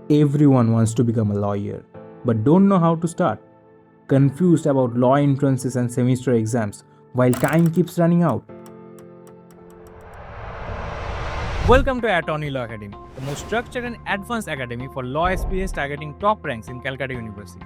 Everyone wants to become a lawyer, but don't know how to start. Confused about law entrances and semester exams while time keeps running out. Welcome to AtArani Law Academy, the most structured and advanced academy for law aspirants targeting top ranks in Calcutta University.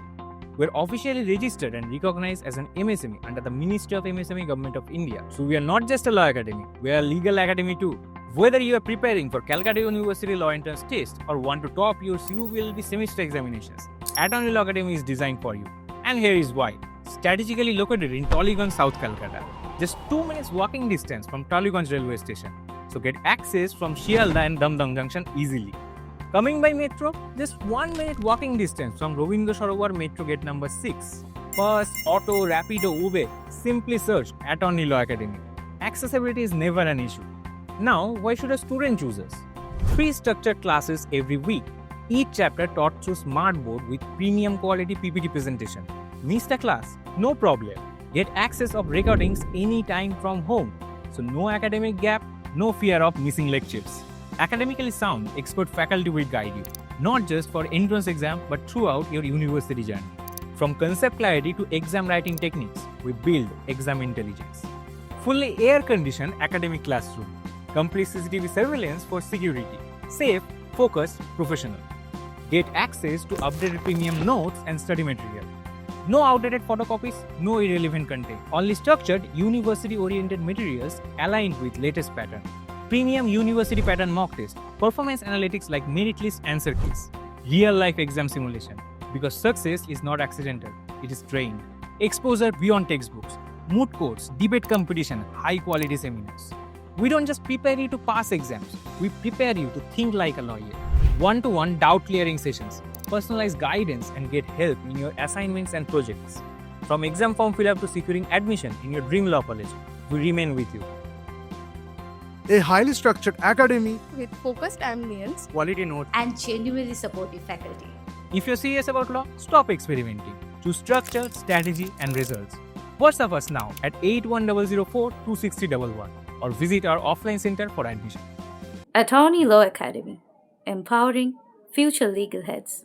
We're officially registered and recognized as an MSME under the Ministry of MSME Government of India. So we are not just a law academy, we are a legal academy too. Whether you are preparing for Calcutta University law entrance test or want to top your CULET semester examinations, AtArani Law Academy is designed for you. And here is why. Strategically located in Tollygunge, South Calcutta, just 2 minutes walking distance from Tollygunge railway station. So get access from Sealdah and Dum Junction easily. Coming by metro, just 1 minute walking distance from Rabindra metro gate number 6. Bus, auto, rapido, Uber, simply search AtArani Law Academy. Accessibility is never an issue. Now, why should a student choose us? 3 structured classes every week. Each chapter taught through smart board with premium quality PPT presentation. Miss the class? No problem. Get access of recordings anytime from home. So no academic gap, no fear of missing lectures. Academically sound, expert faculty will guide you, not just for entrance exam but throughout your university journey. From concept clarity to exam writing techniques, we build exam intelligence. Fully air-conditioned academic classroom. Complete CCTV surveillance for security. Safe, focused, professional. Get access to updated premium notes and study material. No outdated photocopies, no irrelevant content. Only structured, university-oriented materials aligned with latest pattern. Premium university pattern mock test. Performance analytics like merit list answer keys. Real-life exam simulation. Because success is not accidental, it is trained. Exposure beyond textbooks. Moot courts, debate competition, high-quality seminars. We don't just prepare you to pass exams, we prepare you to think like a lawyer. One-to-one doubt clearing sessions, personalized guidance and get help in your assignments and projects. From exam form fill-up to securing admission in your dream law college, we remain with you. A highly structured academy with focused ambience Quality notes. and genuinely supportive faculty. If you're serious about law, stop experimenting. Choose structure, strategy and results. WhatsApp us now at 81004 26011 or visit our offline center for admission. AtArani Law Academy, empowering future legal heads.